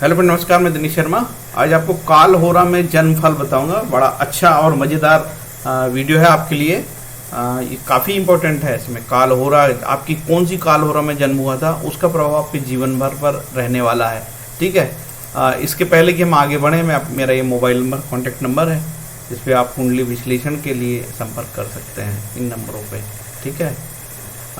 Hello friend, नमस्कार। मैं दिनेश शर्मा। आज आपको काल होरा में जन्मफल बताऊंगा। बड़ा अच्छा और मज़ेदार वीडियो है आपके लिए। ये काफ़ी इम्पोर्टेंट है। इसमें काल होरा, आपकी कौन सी काल होरा में जन्म हुआ था, उसका प्रभाव आपके जीवन भर पर रहने वाला है। ठीक है। इसके पहले कि हम आगे बढ़ें, मेरा ये मोबाइल नंबर, कॉन्टैक्ट नंबर है, जिस पर आप कुंडली विश्लेषण के लिए संपर्क कर सकते हैं इन नंबरों पर। ठीक है।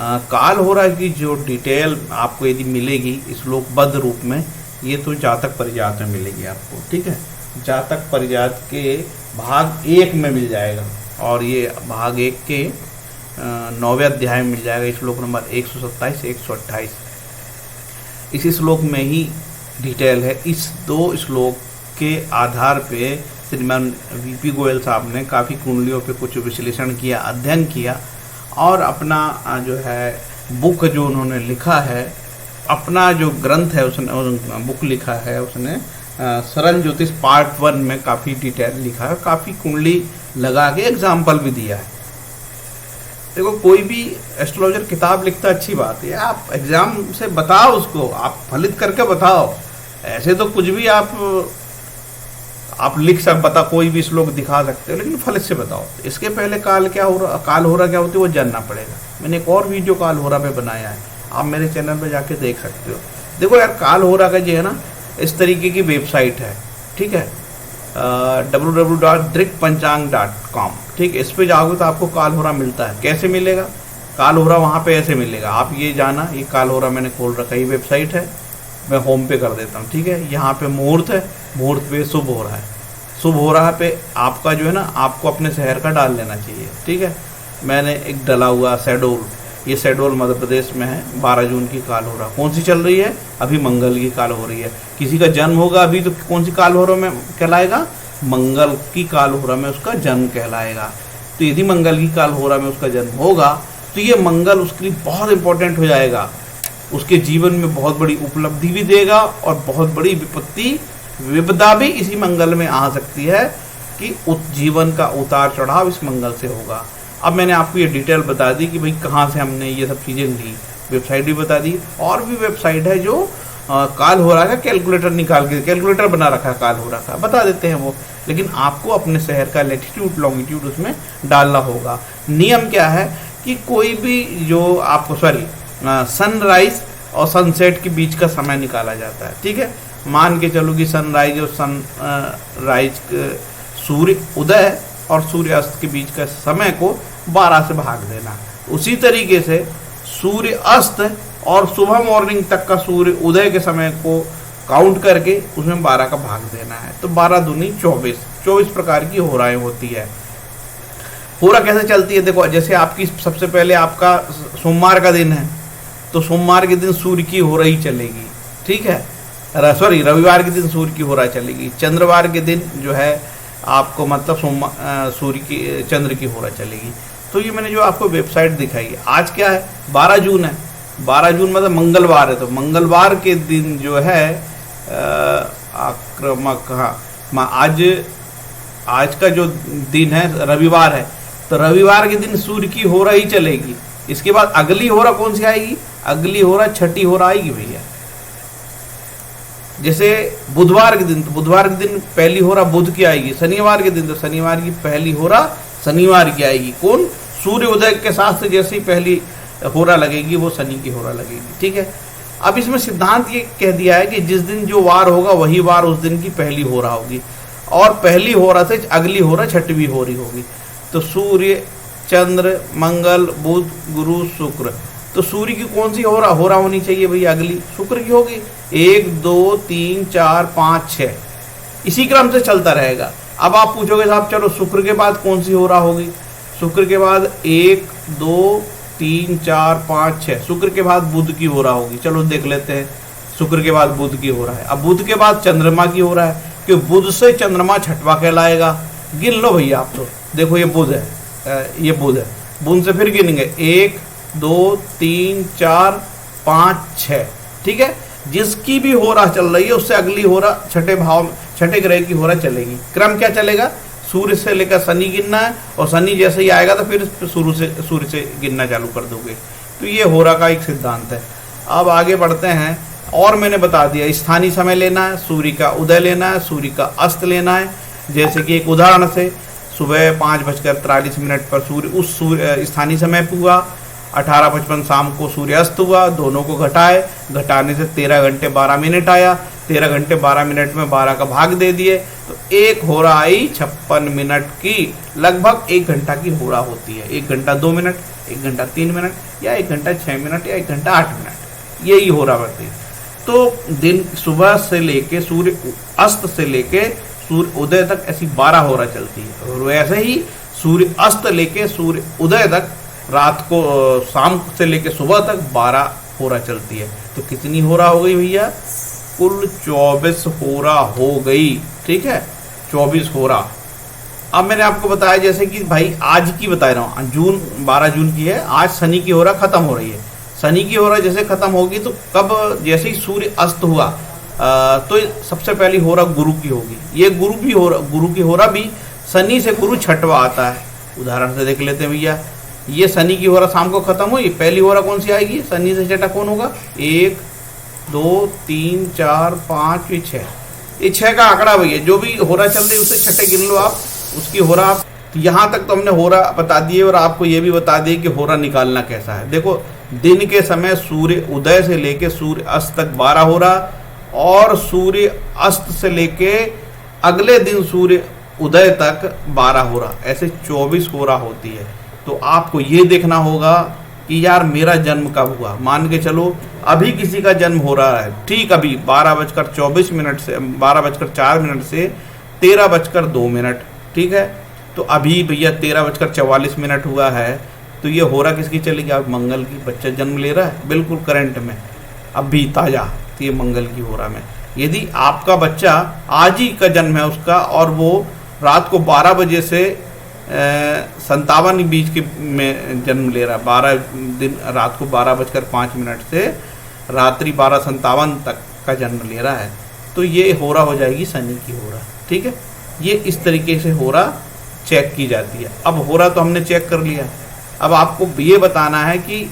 काल होरा की जो डिटेल आपको यदि मिलेगी श्लोकबद्ध रूप में, ये तो जातक परिजात में मिलेगी आपको। ठीक है। जातक परिजात के भाग 1 में मिल जाएगा, और ये भाग 1 के 9वें अध्याय में मिल जाएगा, श्लोक नंबर 127 128। इसी श्लोक में ही डिटेल है। इस 2 श्लोक के आधार पे श्रीमान वीपी गोयल साहब ने काफ़ी कुंडलियों पे कुछ विश्लेषण किया, अध्ययन किया, और अपना जो है बुक जो उन्होंने लिखा है, अपना जो ग्रंथ है उसने बुक लिखा है, उसने सरल ज्योतिष पार्ट 1 में काफ़ी डिटेल लिखा है, काफ़ी कुंडली लगा के एग्जाम्पल भी दिया है। देखो, कोई भी एस्ट्रोलॉजर किताब लिखता अच्छी बात है, आप एग्जाम से बताओ उसको, आप फलित करके बताओ। ऐसे तो कुछ भी आप लिख बता, कोई भी श्लोक दिखा सकते हो, लेकिन फलित से बताओ। इसके पहले काल होरा क्या होती है वो जानना पड़ेगा। मैंने एक और वीडियो काल होरा पे बनाया है, आप मेरे चैनल पे जाके देख सकते हो। देखो यार, काल होरा का जो है ना, इस तरीके की वेबसाइट है। ठीक है। www.drikpanchang.com। ठीक है। इस पे जाओगे तो आपको काल होरा मिलता है। कैसे मिलेगा काल होरा? वहाँ पे ऐसे मिलेगा। आप ये जाना, ये काल होरा मैंने खोल रखा है, ये वेबसाइट है। मैं होम पे कर देता हूँ। ठीक है। यहाँ पे मुहूर्त है, मुहूर्त पे शुभ हो रहा है, शुभ हो रहा पे आपका जो है ना, आपको अपने शहर का डाल लेना चाहिए। ठीक है। मैंने एक डला हुआ शहडोल, ये शहडोल मध्य प्रदेश में है। 12 जून की काल हो रहा, कौन सी चल रही है अभी? मंगल की काल हो रही है। किसी का जन्म होगा अभी तो कौन सी काल हो रहा में कहलाएगा? मंगल की काल हो रहा में उसका जन्म कहलाएगा। तो यदि मंगल की काल हो रहा में उसका जन्म होगा तो ये मंगल उसके लिए बहुत इंपॉर्टेंट हो जाएगा। उसके जीवन में बहुत बड़ी उपलब्धि भी देगा, और बहुत बड़ी विपदा भी इसी मंगल में आ सकती है, कि जीवन का उतार चढ़ाव इस मंगल से होगा। अब मैंने आपको ये डिटेल बता दी कि भाई कहाँ से हमने ये सब चीज़ें ली, वेबसाइट भी बता दी। और भी वेबसाइट है जो काल हो रहा है, कैलकुलेटर निकाल के, कैलकुलेटर बना रखा है काल हो रहा का, बता देते हैं वो। लेकिन आपको अपने शहर का लैटिट्यूड लॉन्गिट्यूड उसमें डालना होगा। नियम क्या है कि कोई भी जो आपको सनराइज और सनसेट के बीच का समय निकाला जाता है। ठीक है। मान के चलो कि सनराइज और सनराइज सूर्य उदय और सूर्यास्त के बीच का समय को 12 से भाग देना। उसी तरीके से सूर्य अस्त और सुबह मॉर्निंग तक का सूर्य उदय के समय को काउंट करके उसमें 12 का भाग देना है। तो 12 दूनी 24 प्रकार की होराएं होती है। होरा कैसे चलती है? देखो, जैसे आपकी सबसे पहले आपका सोमवार का दिन है, तो सोमवार के दिन सूर्य की होरा ही चलेगी। ठीक है। रविवार के दिन सूर्य की होरा चलेगी। चंद्रवार के दिन जो है आपको मतलब सूर्य की चंद्र की होरा चलेगी। तो ये मैंने जो आपको वेबसाइट दिखाई है, आज क्या है? 12 जून है। 12 जून मतलब मंगलवार है। तो मंगलवार के दिन जो है आक्रमक, हाँ, आज का जो दिन है रविवार है, तो रविवार के दिन सूर्य की होरा ही चलेगी। इसके बाद अगली होरा कौन सी आएगी? अगली होरा छठी होरा आएगी भैया। जैसे बुधवार के दिन, तो बुधवार के दिन पहली होरा बुध की आएगी। शनिवार के दिन तो शनिवार की पहली होरा शनिवार की आएगी। कौन? सूर्य उदय के साथ से जैसे ही पहली होरा लगेगी वो शनि की होरा लगेगी। ठीक है। अब इसमें सिद्धांत ये कह दिया है कि जिस दिन जो वार होगा वही वार उस दिन की पहली होरा होगी, और पहली होरा से अगली होरा छठवीं होरी होगी। तो सूर्य, चंद्र, मंगल, बुध, गुरु, शुक्र। तो सूर्य की कौन सी होरा होनी चाहिए भैया? अगली शुक्र की होगी। 1 2 3 4 5 6 इसी क्रम से चलता रहेगा। अब आप पूछोगे साहब चलो शुक्र के बाद कौन सी होरा होगी? शुक्र के बाद 1 2 3 4 5 6, शुक्र के बाद बुध की होरा होगी। चलो देख लेते हैं। शुक्र के बाद बुध की होरा है। अब बुध के बाद चंद्रमा की होरा है, क्योंकि बुध से चंद्रमा छठवा कहलाएगा। गिन लो भैया आप। तो देखो, ये बुध है, ये बुध है। बुध से फिर गिनेंगे 1 2 3 4 5 6। ठीक है। जिसकी भी होरा चल रही है उससे अगली होरा छठे ग्रह की होरा चलेगी। क्रम क्या चलेगा? सूर्य से लेकर शनि गिनना है, और शनि जैसे ही आएगा तो फिर सूर्य से गिनना चालू कर दोगे। तो ये होरा का एक सिद्धांत है। अब आगे बढ़ते हैं और मैंने बता दिया स्थानीय समय लेना है, सूर्य का उदय लेना है, सूर्य का अस्त लेना है। जैसे कि एक उदाहरण से सुबह 5:43 पर सूर्य उस स्थानीय समय हुआ, 18:55 शाम को सूर्यास्त हुआ, दोनों को घटाने से 13 घंटे 12 मिनट आया। 13 घंटे 12 मिनट में 12 का भाग दे दिए तो एक होरा आई 56 मिनट की, लगभग 1 घंटा की होरा होती है। 1 घंटा 2 मिनट, 1 घंटा 3 मिनट, या 1 घंटा 6 मिनट, या 1 घंटा 8 मिनट, यही होरा बढ़ती है। तो दिन सुबह से लेके सूर्य अस्त से लेके सूर्य उदय तक ऐसी 12 होरा चलती है। और वैसे ही सूर्य अस्त लेके सूर्य उदय तक रात को शाम से लेके सुबह तक 12 होरा चलती है। तो कितनी होरा हो गई भैया? कुल 24 होरा हो गई। ठीक है, 24 होरा। अब मैंने आपको बताया जैसे कि भाई आज की बता रहा हूँ, 12 जून की है, आज शनि की होरा खत्म हो रही है। शनि की होरा जैसे खत्म होगी तो कब, जैसे ही सूर्य अस्त हुआ तो सबसे पहली होरा गुरु की होगी। ये गुरु की होरा भी शनि से गुरु छठवा आता है। उदाहरण से देख लेते हैं भैया, ये शनि की होरा शाम को खत्म हुई, पहली होरा कौन सी आएगी? शनि से छठा कौन होगा? 1 2 3 4 5 ये 6, ये 6 का आंकड़ा भैया। जो भी होरा चल रही है उससे छठे गिन लो आप, उसकी होरा आप। तो यहाँ तक तो हमने होरा बता दिए और आपको ये भी बता दिए कि होरा निकालना कैसा है। देखो, दिन के समय सूर्य उदय से लेके सूर्य अस्त तक 12 होरा, और सूर्य अस्त से लेके अगले दिन सूर्य उदय तक 12 होरा, ऐसे 24 होरा होती है। तो आपको ये देखना होगा कि यार मेरा जन्म कब हुआ। मान के चलो अभी किसी का जन्म हो रहा है, ठीक अभी 12:24 से 12:04 से 13:02, ठीक है। तो अभी भैया 13:44 हुआ है, तो ये होरा किसकी चलेगी? आप मंगल की। बच्चा जन्म ले रहा है बिल्कुल करंट में, अभी ताज़ा, तो ये मंगल की होरा में। यदि आपका बच्चा आज ही का जन्म है उसका, और वो रात को 12 बजे से 57 बीच के में जन्म ले रहा है, 12 दिन रात को 12:05 से रात्रि 12:57 तक का जन्म ले रहा है, तो ये होरा हो जाएगी शनि की होरा। ठीक है, ये इस तरीके से होरा चेक की जाती है। अब होरा तो हमने चेक कर लिया, अब आपको ये बताना है कि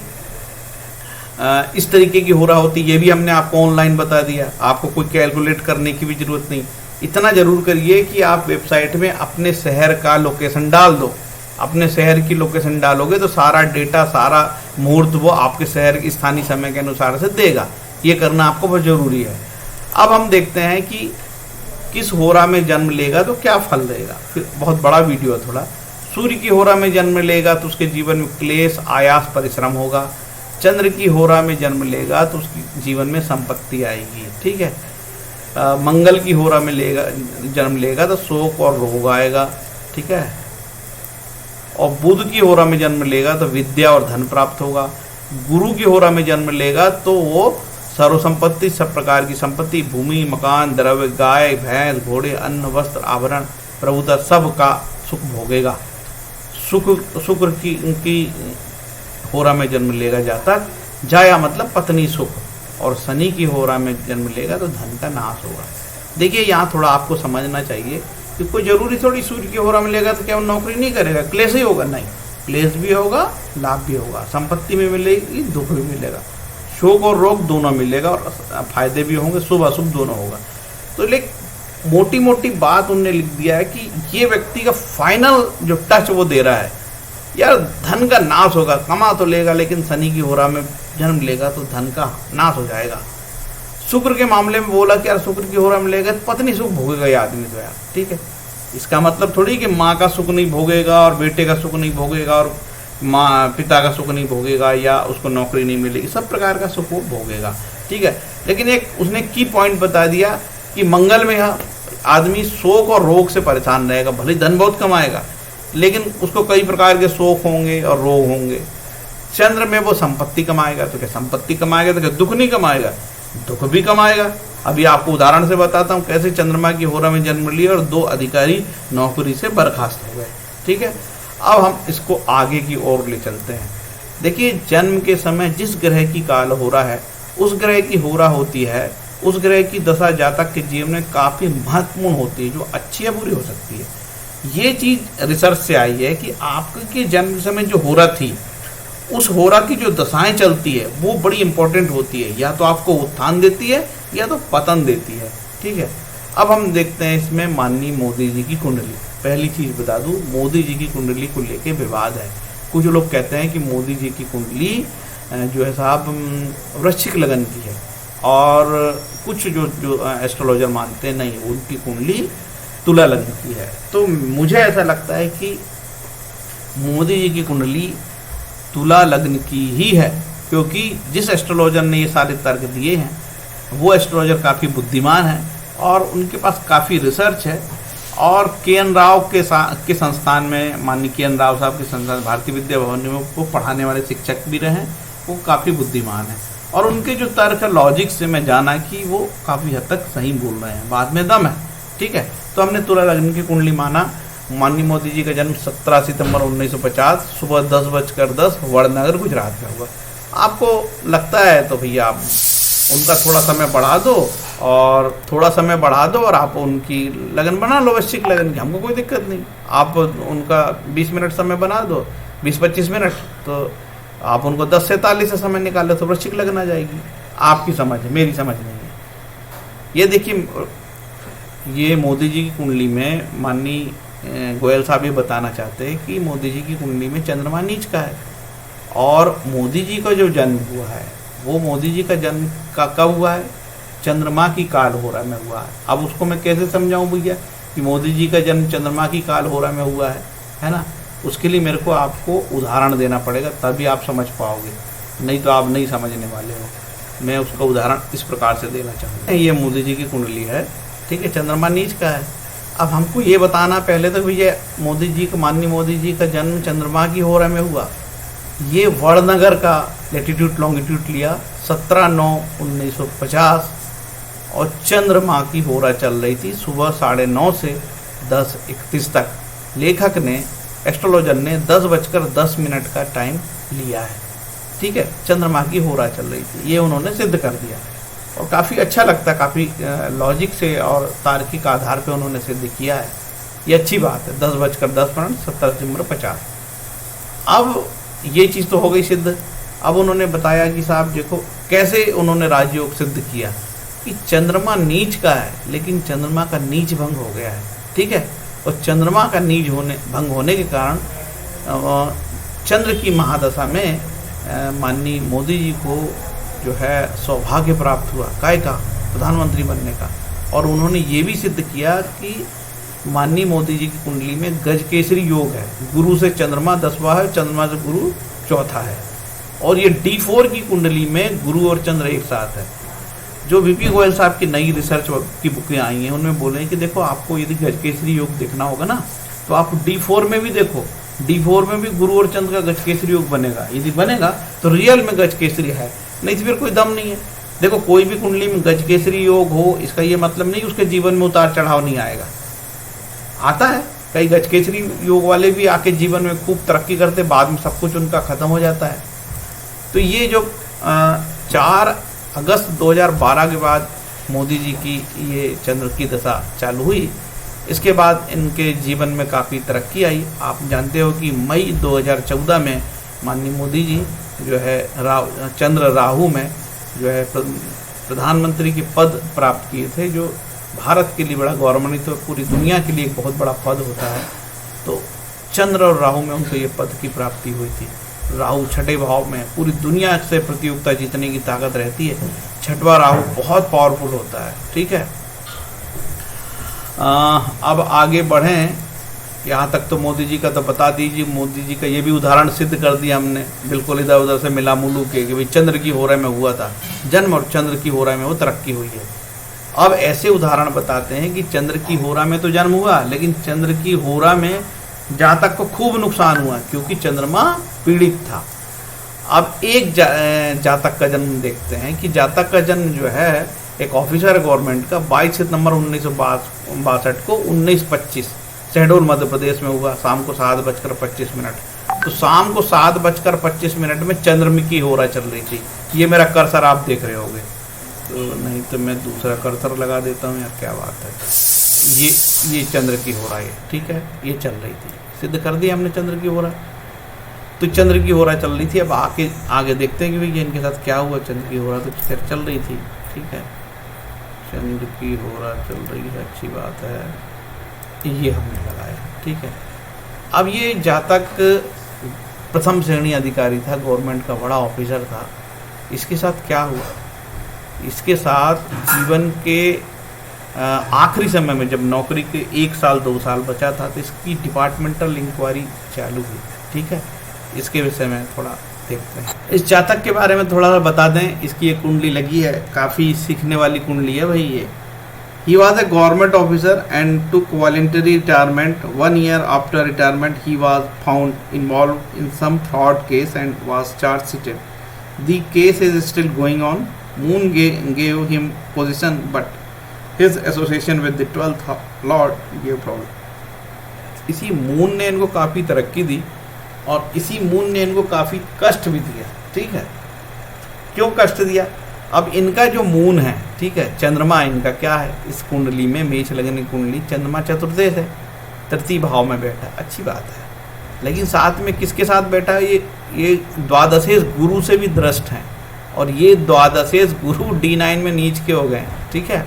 इस तरीके की होरा होती है। ये भी हमने आपको ऑनलाइन बता दिया, आपको कोई कैलकुलेट करने की भी जरूरत नहीं। इतना जरूर करिए कि आप वेबसाइट में अपने शहर का लोकेशन डाल दो। अपने शहर की लोकेशन डालोगे तो सारा डेटा, सारा मुहूर्त वो आपके शहर के स्थानीय समय के अनुसार से देगा। ये करना आपको बहुत जरूरी है। अब हम देखते हैं कि किस होरा में जन्म लेगा तो क्या फल देगा। फिर बहुत बड़ा वीडियो है थोड़ा। सूर्य की होरा में जन्म लेगा तो उसके जीवन में क्लेश, आयास, परिश्रम होगा। चंद्र की होरा में जन्म लेगा तो उसकी जीवन में संपत्ति आएगी। ठीक है। मंगल की होरा में जन्म लेगा तो शोक और रोग आएगा। ठीक है। और बुध की होरा में जन्म लेगा तो विद्या और धन प्राप्त होगा। गुरु की होरा में जन्म लेगा तो वो सर्व संपत्ति, सब प्रकार की संपत्ति, भूमि, मकान, द्रव्य, गाय, भैंस, घोड़े, अन्न, वस्त्र, आभरण, प्रभुता, सब का सुख भोगेगा। शुक्र की होरा में जन्म लेगा जातक, जाया मतलब पत्नी सुख। और शनि की होरा में जन्म लेगा तो धन का नाश होगा। देखिए, यहाँ थोड़ा आपको समझना चाहिए कि कोई जरूरी थोड़ी सूर्य की होरा में लेगा तो क्या वो नौकरी नहीं करेगा, क्लेश ही होगा? नहीं, क्लेश भी होगा, लाभ भी होगा। संपत्ति में मिलेगी, दुख भी मिलेगा, शोक और रोग दोनों मिलेगा, और फायदे भी होंगे, शुभ अशुभ दोनों होगा। तो लेकिन मोटी मोटी बात उनने लिख दिया है कि ये व्यक्ति का फाइनल जो टच वो दे रहा है, यार धन का नाश होगा। कमा तो लेगा लेकिन शनि की होरा में जन्म लेगा तो धन का नाश हो जाएगा। शुक्र के मामले में बोला कि यार शुक्र की होरा में लेगा तो पत्नी सुख भोगेगा ये आदमी तो यार। ठीक है, इसका मतलब थोड़ी कि माँ का सुख नहीं भोगेगा और बेटे का सुख नहीं भोगेगा और माँ पिता का सुख नहीं भोगेगा या उसको नौकरी नहीं मिलेगी, सब प्रकार का सुख वो भोगेगा। ठीक है, लेकिन एक उसने की पॉइंट बता दिया कि मंगल में आदमी शोक और रोग से परेशान रहेगा। भले धन बहुत कमाएगा लेकिन उसको कई प्रकार के शोक होंगे और रोग होंगे। चंद्र में वो संपत्ति कमाएगा तो क्या संपत्ति कमाएगा तो क्या दुख नहीं कमाएगा? दुख भी कमाएगा। अभी आपको उदाहरण से बताता हूँ कैसे चंद्रमा की होरा में जन्म लिया और 2 अधिकारी नौकरी से बर्खास्त हो गए। ठीक है, अब हम इसको आगे की ओर ले चलते हैं। देखिए, जन्म के समय जिस ग्रह की काल हो रहा है उस ग्रह की होरा होती है, उस ग्रह की दशा जातक के जीवन में काफ़ी महत्वपूर्ण होती है, जो अच्छी या बुरी हो सकती है। ये चीज़ रिसर्च से आई है कि आपके जन्म समय जो होरा थी उस होरा की जो दशाएं चलती है वो बड़ी इंपॉर्टेंट होती है, या तो आपको उत्थान देती है या तो पतन देती है। ठीक है, अब हम देखते हैं इसमें माननीय मोदी जी की कुंडली। पहली चीज़ बता दूं, मोदी जी की कुंडली को लेके विवाद है। कुछ लोग कहते हैं कि मोदी जी की कुंडली जो है साहब वृश्चिक लगन की है, और कुछ जो एस्ट्रोलॉजर मानते हैं नहीं, उनकी कुंडली तुला लगन की है। तो मुझे ऐसा लगता है कि मोदी जी की कुंडली तुला लग्न की ही है, क्योंकि जिस एस्ट्रोलॉजर ने ये सारे तर्क दिए हैं वो एस्ट्रोलॉजर काफ़ी बुद्धिमान है और उनके पास काफ़ी रिसर्च है। और के.एन. राव के संस्थान में, माननीय के.एन. राव साहब के संस्थान भारतीय विद्या भवन में वो पढ़ाने वाले शिक्षक भी रहे, वो काफ़ी बुद्धिमान है। और उनके जो तर्क लॉजिक से मैं जाना कि वो काफ़ी हद तक सही बोल रहे हैं, बाद में दम है। ठीक है, तो हमने तुला लग्न की कुंडली माना। माननीय मोदी जी का जन्म 17 सितंबर 1950 सुबह 10:10 वडनगर गुजरात में हुआ। आपको लगता है तो भैया आप उनका थोड़ा समय बढ़ा दो, और आप उनकी लगन बना लो वृश्चिक लगन की, हमको कोई दिक्कत नहीं। आप उनका 20 मिनट समय बना दो, 20-25 मिनट, तो आप उनको 10 से 43 से समय निकालो तो वृश्चिक लगन आ जाएगी। आपकी समझ है, मेरी समझ नहीं है। ये देखिए, ये मोदी जी की कुंडली में माननीय गोयल साहब ये बताना चाहते हैं कि मोदी जी की कुंडली में चंद्रमा नीच का है, और मोदी जी का जो जन्म हुआ है वो मोदी जी का जन्म का कब हुआ है, चंद्रमा की काल होरा में हुआ है। अब उसको मैं कैसे समझाऊं भैया कि मोदी जी का जन्म चंद्रमा की काल होरा में हुआ है ना। उसके लिए मेरे को आपको उदाहरण देना पड़ेगा, तभी आप समझ पाओगे, नहीं तो आप नहीं समझने वाले हो। मैं उसका उदाहरण इस प्रकार से देना चाहूँगा। ये मोदी जी की कुंडली है, ठीक है, चंद्रमा नीच का है। अब हमको ये बताना पहले तो भैया, मोदी जी का, माननीय मोदी जी का जन्म चंद्रमा की होरा में हुआ। ये वडनगर का लैटिट्यूड लॉन्गिट्यूड लिया 17/9/1950, और चंद्रमा की होरा चल रही थी सुबह 9:30 से 10:31 तक। लेखक ने, एस्ट्रोलॉजर ने 10:10 का टाइम लिया है। ठीक है, चंद्रमा की होरा चल रही थी, ये उन्होंने सिद्ध कर दिया, और काफ़ी अच्छा लगता है, काफ़ी लॉजिक से और तार्किक आधार पे उन्होंने सिद्ध किया है। ये अच्छी बात है। 10:10 17 सितंबर 50। अब ये चीज़ तो हो गई सिद्ध। अब उन्होंने बताया कि साहब देखो कैसे उन्होंने राजयोग सिद्ध किया कि चंद्रमा नीच का है, लेकिन चंद्रमा का नीच भंग हो गया है। ठीक है, और चंद्रमा का नीच भंग होने के कारण चंद्र की महादशा में माननीय मोदी जी को जो है सौभाग्य प्राप्त हुआ, काय का, प्रधानमंत्री बनने का। और उन्होंने ये भी सिद्ध किया कि माननीय मोदी जी की कुंडली में गजकेसरी योग है, गुरु से चंद्रमा 10वां है, चंद्रमा से गुरु 4था है। और ये D4 की कुंडली में गुरु और चंद्र एक साथ है। जो VP गोयल साहब की नई रिसर्च की बुकें आई हैं उनमें बोले हैं कि देखो आपको यदि गजकेसरी योग देखना होगा ना, तो आप D4 में भी देखो, D4 में भी गुरु और चंद्र का गजकेसरी योग बनेगा। यदि बनेगा तो रियल में गजकेसरी है, नहीं तो फिर कोई दम नहीं है। देखो कोई भी कुंडली में गजकेसरी योग हो, इसका ये मतलब नहीं उसके जीवन में उतार चढ़ाव नहीं आएगा, आता है। कई गजकेसरी योग वाले भी आके जीवन में खूब तरक्की करते, बाद में सब कुछ उनका खत्म हो जाता है। तो ये जो 4 अगस्त 2012 के बाद मोदी जी की ये चंद्र की दशा चालू हुई, इसके बाद इनके जीवन में काफ़ी तरक्की आई। आप जानते हो कि मई 2014 में माननीय मोदी जी जो है चंद्र राहु में जो है प्रधानमंत्री के पद प्राप्त किए थे, जो भारत के लिए बड़ा गौरवान्वित, तो पूरी दुनिया के लिए एक बहुत बड़ा पद होता है। तो चंद्र और राहु में उनको ये पद की प्राप्ति हुई थी। राहु छठे भाव में, पूरी दुनिया से प्रतियोगिता जीतने की ताकत रहती है। छठवां राहु बहुत पावरफुल होता है। ठीक है, अब आगे बढ़ें। यहाँ तक तो मोदी जी का तो बता दीजिए, मोदी जी का ये भी उदाहरण सिद्ध कर दिया हमने, बिल्कुल इधर उधर से मिला मुलू के, कि भाई चंद्र की होरा में हुआ था जन्म, और चंद्र की होरा में वो तरक्की हुई है। अब ऐसे उदाहरण बताते हैं कि चंद्र की होरा में तो जन्म हुआ, लेकिन चंद्र की होरा में जातक को खूब नुकसान हुआ, क्योंकि चंद्रमा पीड़ित था। अब एक जातक का जन्म देखते हैं कि जातक का जन्म जो है एक ऑफिसर गवर्नमेंट का 22 सितंबर 1962 को 19:25 शहडोल मध्य प्रदेश में हुआ, शाम को 7:25। तो शाम को 7:25 में चंद्रमा की होरा चल रही थी। ये मेरा कर्सर आप देख रहे होगे, तो नहीं तो मैं दूसरा कर्सर लगा देता हूँ यार, क्या बात है। ये चंद्र की होरा है, ठीक है, ये चल रही थी, सिद्ध कर दिया हमने चंद्र की होरा। तो चंद्र की होरा चल रही थी। अब आगे देखते हैं कि भैया इनके साथ क्या हुआ। चंद्र की होरा तो खैर चल रही थी, ठीक है, चंद्र की होरा चल रही है, अच्छी बात है, ये हमने लगाया, ठीक है। अब ये जातक प्रथम श्रेणी अधिकारी था, गवर्नमेंट का बड़ा ऑफिसर था, इसके साथ क्या हुआ? इसके साथ जीवन के आखिरी समय में जब नौकरी के 1 साल 2 साल बचा था तो इसकी डिपार्टमेंटल इंक्वायरी चालू हुई, ठीक है। इसके विषय में थोड़ा देखते हैं। इस जातक के बारे में थोड़ा सा बता दें। इसकी एक कुंडली लगी है, काफ़ी सीखने वाली कुंडली है भाई ये। He was a government officer and took voluntary retirement. 1 year after retirement, he was found involved in some fraud case and was charge sheeted. The case is still going on. Moon gave him position, but his association with the 12th Lord gave problem. इसी moon ने इनको काफ़ी तरक्की दी और इसी moon ने इनको काफ़ी कष्ट भी दिया, ठीक है। क्यों कष्ट दिया? अब इनका जो मून है, ठीक है, चंद्रमा इनका क्या है इस कुंडली में, मेष लगन कुंडली, चंद्रमा चतुर्दश है, तृतीय भाव में बैठा, अच्छी बात है। लेकिन साथ में किसके साथ बैठा है? ये द्वादशेश गुरु से भी दृष्ट हैं और ये द्वादशेश गुरु D9 में नीच के हो गए, ठीक है।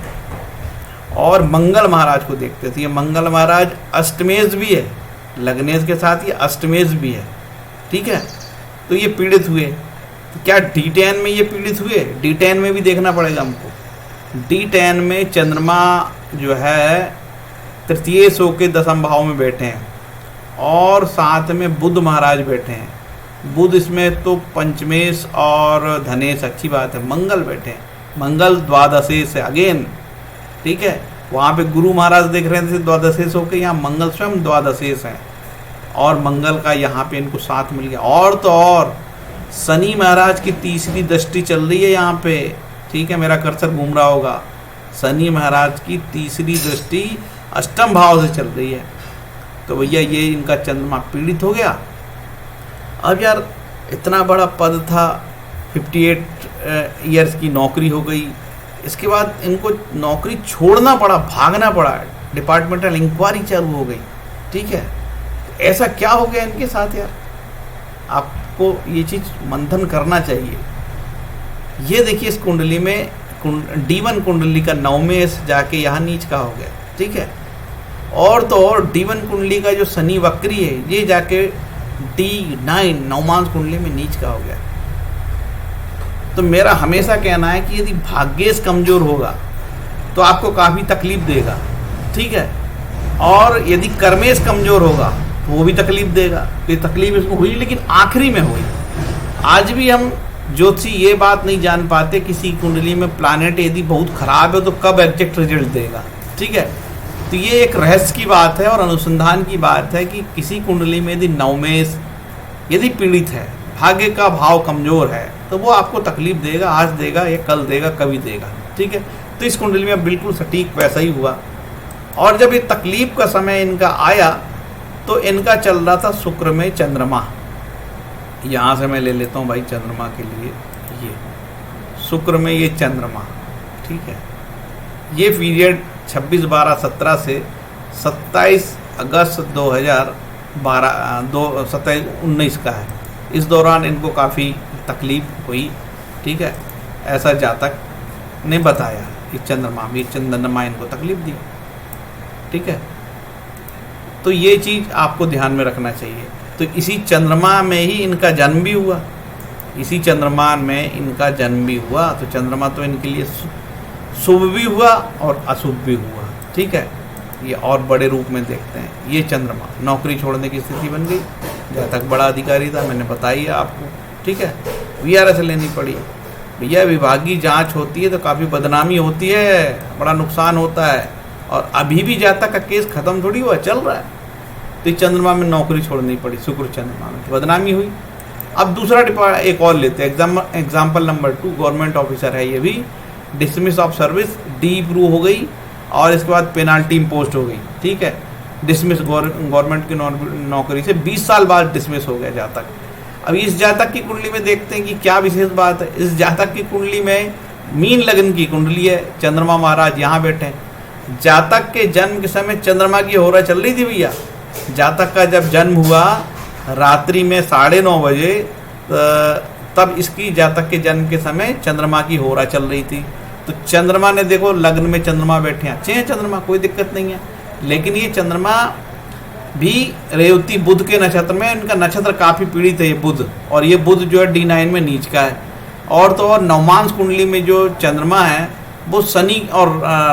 और मंगल महाराज को देखते थे, ये मंगल महाराज अष्टमेश भी है, लग्नेश के साथ ये अष्टमेश भी है, ठीक है। तो ये पीड़ित हुए। तो क्या D10 में ये पीड़ित हुए? D10 में भी देखना पड़ेगा हमको। D10 में चंद्रमा जो है तृतीय सो के 10वें भाव में बैठे हैं और साथ में बुध महाराज बैठे हैं। बुध इसमें तो पंचमेश और धनेश, अच्छी बात है। मंगल बैठे हैं, मंगल द्वादशेश है अगेन, ठीक है। वहाँ पे गुरु महाराज देख रहे थे द्वादशेश होकर, यहाँ मंगल स्वयं द्वादशेश है और मंगल का यहाँ पे इनको साथ मिल गया। और तो और शनि महाराज की तीसरी दृष्टि चल रही है यहाँ पे, ठीक है, मेरा कर्सर घूम रहा होगा। शनि महाराज की तीसरी दृष्टि अष्टम भाव से चल रही है। तो भैया ये इनका चंद्रमा पीड़ित हो गया। अब यार इतना बड़ा पद था, 58 ईयर्स की नौकरी हो गई, इसके बाद इनको नौकरी छोड़ना पड़ा, भागना पड़ा, डिपार्टमेंटल इंक्वायरी चालू हो गई, ठीक है। ऐसा क्या हो गया इनके साथ यार? आपको ये चीज़ मंथन करना चाहिए। ये देखिए इस कुंडली में D1 कुंडली का 9वें जाके यहाँ नीच का हो गया, ठीक है। और तो और D1 कुंडली का जो शनि वक्री है ये जाके D9 नवमांश कुंडली में नीच का हो गया। तो मेरा हमेशा कहना है कि यदि भाग्येश कमजोर होगा तो आपको काफ़ी तकलीफ देगा, ठीक है। और यदि कर्मेश कमजोर होगा तो वो भी तकलीफ देगा। तो ये तकलीफ इसको हुई, लेकिन आखिरी में हुई। आज भी हम ज्योतिषी ये बात नहीं जान पाते किसी कुंडली में प्लैनेट यदि बहुत खराब है तो कब एग्जैक्ट रिजल्ट देगा, ठीक है। तो ये एक रहस्य की बात है और अनुसंधान की बात है कि किसी कुंडली में यदि नवमेश यदि पीड़ित है, भाग्य का भाव कमजोर है, तो वो आपको तकलीफ देगा, आज देगा या कल देगा, कभी देगा, ठीक है। तो इस कुंडली में बिल्कुल सटीक वैसा ही हुआ। और जब ये तकलीफ का समय इनका आया तो इनका चल रहा था शुक्र में चंद्रमा। यहाँ से मैं ले लेता हूँ भाई चंद्रमा के लिए, ये शुक्र में ये चंद्रमा, ठीक है। ये पीरियड 26/12/17 से 27 अगस्त 2019 का है। इस दौरान इनको काफ़ी तकलीफ हुई, ठीक है, ऐसा जातक ने बताया कि चंद्रमा इनको तकलीफ दी, ठीक है। तो ये चीज़ आपको ध्यान में रखना चाहिए। तो इसी चंद्रमा में ही इनका जन्म भी हुआ, इसी चंद्रमा में इनका जन्म भी हुआ। तो चंद्रमा तो इनके लिए शुभ भी हुआ और अशुभ भी हुआ, ठीक है। ये और बड़े रूप में देखते हैं। ये चंद्रमा नौकरी छोड़ने की स्थिति बन गई, जातक बड़ा अधिकारी था, मैंने बताई है आपको, ठीक है। VRS लेनी पड़ी। भैया विभागीय जांच होती है तो काफ़ी बदनामी होती है, बड़ा नुकसान होता है। और अभी भी जातक का केस खत्म थोड़ी हुआ, चल रहा है। तो चंद्रमा में नौकरी छोड़नी पड़ी, शुक्र चंद्रमा में बदनामी हुई। अब दूसरा एक और लेते हैं, एग्जाम्पल नंबर 2, गवर्नमेंट ऑफिसर है, ये भी dismiss of service D prove हो गई और इसके बाद पेनाल्टी इम्पोस्ट हो गई, ठीक है। डिसमिस गवर्नमेंट की नौकरी से 20 साल बाद डिसमिस हो गया जातक। अब इस जातक की कुंडली में देखते हैं कि क्या विशेष बात है। इस जातक की कुंडली में मीन लग्न की कुंडली है, चंद्रमा महाराज यहाँ बैठे हैं। जातक के जन्म के समय चंद्रमा की होरा चल रही थी भैया। जातक का जब जन्म हुआ रात्रि में 9:30 बजे तब इसकी जातक के जन्म के समय चंद्रमा की होरा चल रही थी। तो चंद्रमा ने देखो लग्न में चंद्रमा बैठे हैं, अच्छे हैं चंद्रमा, कोई दिक्कत नहीं है। लेकिन ये चंद्रमा भी रेवती बुध के नक्षत्र में, इनका नक्षत्र काफ़ी पीड़ित है ये बुध, और ये बुध जो है D9 में नीच का है। और तो और नवमांश कुंडली में जो चंद्रमा है वो शनि और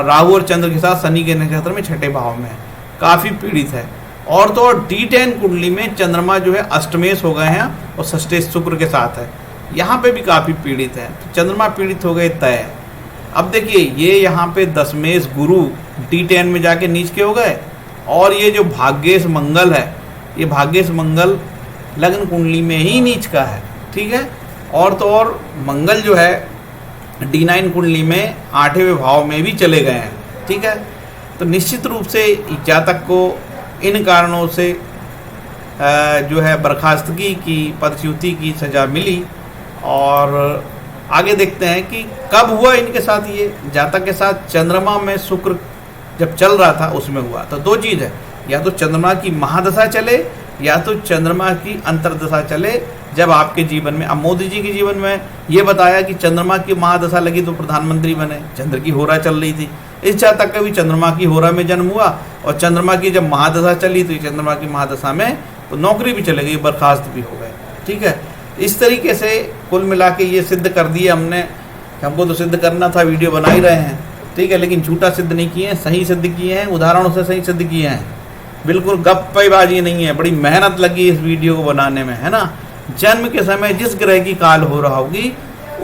राहु और चंद्र के साथ शनि के नक्षत्र में छठे भाव में है, काफ़ी पीड़ित है। और तो और D10 कुंडली में चंद्रमा जो है अष्टमेश हो गए हैं और षष्ठेश शुक्र के साथ है, यहाँ पे भी काफ़ी पीड़ित है। तो चंद्रमा पीड़ित हो गए तय। अब देखिए ये यहाँ पे दशमेश गुरु D10 में जाके नीच के हो गए, और ये जो भाग्येश मंगल है, ये भाग्येश मंगल लग्न कुंडली में ही नीच का है, ठीक है। और तो और मंगल जो है D9 कुंडली में 8वें भाव में भी चले गए हैं, ठीक है। तो निश्चित रूप से जातक को इन कारणों से जो है बर्खास्तगी की, पदच्युति की सज़ा मिली। और आगे देखते हैं कि कब हुआ इनके साथ, ये जातक के साथ चंद्रमा में शुक्र जब चल रहा था उसमें हुआ। तो दो चीज़ है, या तो चंद्रमा की महादशा चले या तो चंद्रमा की अंतर्दशा चले जब आपके जीवन में। अब मोदी जी के जीवन में ये बताया कि चंद्रमा की महादशा लगी तो प्रधानमंत्री बने, चंद्र की होरा चल रही थी। इस जातक का भी चंद्रमा की होरा में जन्म हुआ, और चंद्रमा की जब महादशा चली तो चंद्रमा की महादशा में तो नौकरी भी चले गई, बर्खास्त भी हो गए, ठीक है। इस तरीके से कुल मिला के ये सिद्ध कर दिए हमने, हमको तो सिद्ध करना था, वीडियो बना ही रहे हैं, ठीक है। लेकिन झूठा सिद्ध नहीं किए हैं, सही सिद्ध किए हैं, उदाहरणों से सही सिद्ध किए हैं, बिल्कुल गप्पेबाजी नहीं है। बड़ी मेहनत लगी इस वीडियो को बनाने में, है ना। जन्म के समय जिस ग्रह की काल हो रहा होगी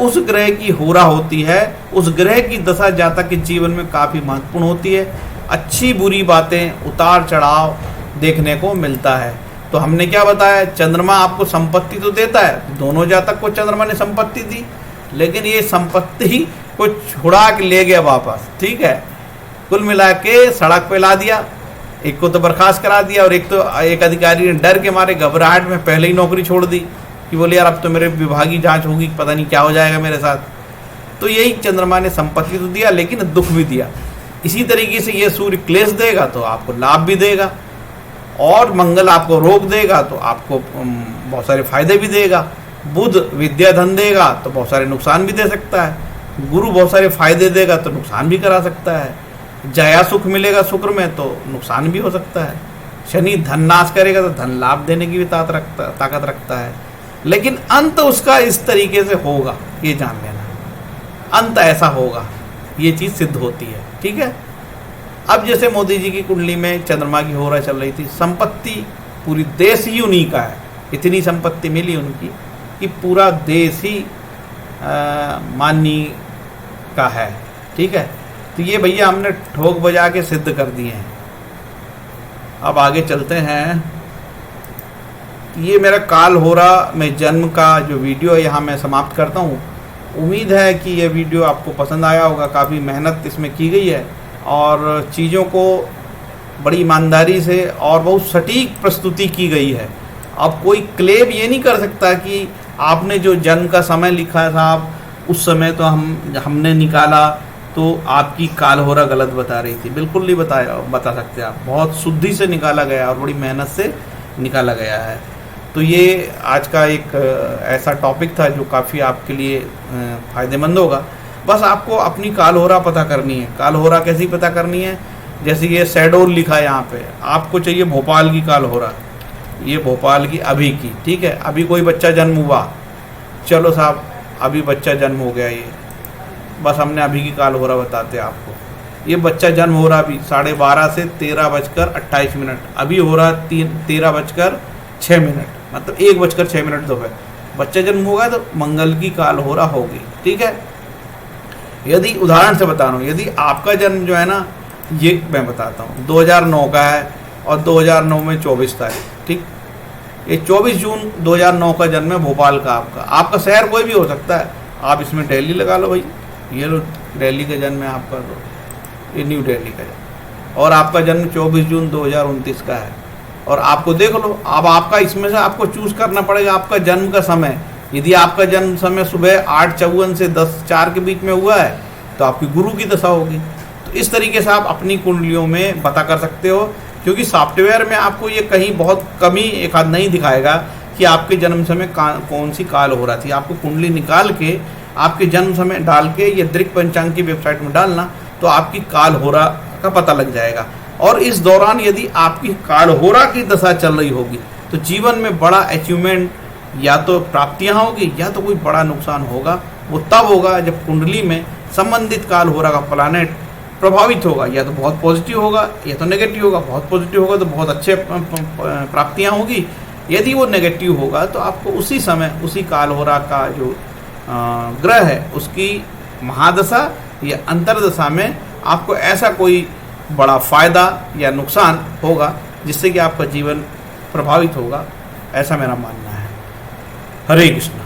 उस ग्रह की होरा होती है, उस ग्रह की दशा जातक के जीवन में काफ़ी महत्वपूर्ण होती है। अच्छी बुरी बातें, उतार चढ़ाव देखने को मिलता है। तो हमने क्या बताया, चंद्रमा आपको संपत्ति तो देता है, दोनों जातक को चंद्रमा ने संपत्ति दी, लेकिन ये संपत्ति को छुड़ा के ले गया वापस, ठीक है। कुल मिला के सड़क पे ला दिया, एक को तो बर्खास्त करा दिया, और एक अधिकारी ने डर के मारे घबराहट में पहले ही नौकरी छोड़ दी कि बोले यार अब तो मेरे विभागीय जांच होगी, पता नहीं क्या हो जाएगा मेरे साथ। तो यही चंद्रमा ने संपत्ति तो दिया लेकिन दुख भी दिया। इसी तरीके से ये सूर्य क्लेश देगा तो आपको लाभ भी देगा, और मंगल आपको रोक देगा तो आपको बहुत सारे फायदे भी देगा। बुध विद्या धन देगा तो बहुत सारे नुकसान भी दे सकता है। गुरु बहुत सारे फायदे देगा तो नुकसान भी करा सकता है। जया सुख मिलेगा शुक्र में तो नुकसान भी हो सकता है। शनि धन नाश करेगा तो धन लाभ देने की भी ताकत रखता है। लेकिन अंत उसका इस तरीके से होगा, ये जान लेना, अंत ऐसा होगा, ये चीज़ सिद्ध होती है, ठीक है। अब जैसे मोदी जी की कुंडली में चंद्रमा की होरा चल रही थी, संपत्ति पूरी देश ही उन्हीं का है, इतनी संपत्ति मिली उनकी कि पूरा देश ही माननी का है, ठीक है। तो ये भैया हमने ठोक बजा के सिद्ध कर दिए हैं। अब आगे चलते हैं। ये मेरा काल होरा में जन्म का जो वीडियो है यहाँ मैं समाप्त करता हूँ। उम्मीद है कि ये वीडियो आपको पसंद आया होगा। काफ़ी मेहनत इसमें की गई है और चीज़ों को बड़ी ईमानदारी से और बहुत सटीक प्रस्तुति की गई है। अब कोई क्लेम ये नहीं कर सकता कि आपने जो जन्म का समय लिखा था उस समय तो हमने निकाला तो आपकी काल होरा गलत बता रही थी। बिल्कुल नहीं बता सकते आप, बहुत शुद्धि से निकाला गया और बड़ी मेहनत से निकाला गया है। तो ये आज का एक ऐसा टॉपिक था जो काफ़ी आपके लिए फ़ायदेमंद होगा। बस आपको अपनी काल होरा पता करनी है। काल होरा कैसी पता करनी है, जैसे ये शैडोल लिखा है यहाँ पे, आपको चाहिए भोपाल की काल होरा, ये भोपाल की अभी की, ठीक है। अभी कोई बच्चा जन्म हुआ, चलो साहब अभी बच्चा जन्म हो गया, ये बस हमने अभी की काल होरा बताते हैं आपको। ये बच्चा जन्म हो रहा अभी 12:30 से 13:28, अभी हो रहा 13:06, मतलब 1:06 दोपहर बच्चा जन्म होगा तो मंगल की काल होरा होगी, ठीक है। यदि उदाहरण से बता रहा हूँ, यदि आपका जन्म जो है ना, ये मैं बताता हूँ 2009 का है और 2009 में 24 तारीख, ठीक, ये 24 जून 2009 का जन्म है भोपाल का। आपका शहर कोई भी हो सकता है, आप इसमें दिल्ली लगा लो भाई, ये लो दिल्ली का जन्म है आपका, तो ये न्यू दिल्ली का जन्म, और आपका जन्म 24 जून 2029 का है। और आपको देख लो, अब आपका इसमें से आपको चूज करना पड़ेगा आपका जन्म का समय। यदि आपका जन्म समय सुबह 8:54 से 10:04 के बीच में हुआ है तो आपकी गुरु की दशा होगी। तो इस तरीके से आप अपनी कुंडलियों में पता कर सकते हो क्योंकि सॉफ्टवेयर में आपको ये कहीं बहुत कमी एक आध नहीं दिखाएगा कि आपके जन्म समय कौन सी काल हो रहा थी। आपको कुंडली निकाल के आपके जन्म समय डाल के ये दृक पंचांग की वेबसाइट में डालना, तो आपकी काल होरा का पता लग जाएगा। और इस दौरान यदि आपकी काल होरा की दशा चल रही होगी तो जीवन में बड़ा अचीवमेंट या तो प्राप्तियां होगी या तो कोई बड़ा नुकसान होगा। वो तब होगा जब कुंडली में संबंधित काल होरा का प्लैनेट प्रभावित होगा, या तो बहुत पॉजिटिव होगा या तो नेगेटिव होगा। बहुत पॉजिटिव होगा तो बहुत अच्छे प्राप्तियां होगी, यदि वो नेगेटिव होगा तो आपको उसी समय उसी काल होरा का जो ग्रह है उसकी महादशा या अंतरदशा में आपको ऐसा कोई बड़ा फायदा या नुकसान होगा जिससे कि आपका जीवन प्रभावित होगा, ऐसा मेरा मानना है। हरे कृष्ण।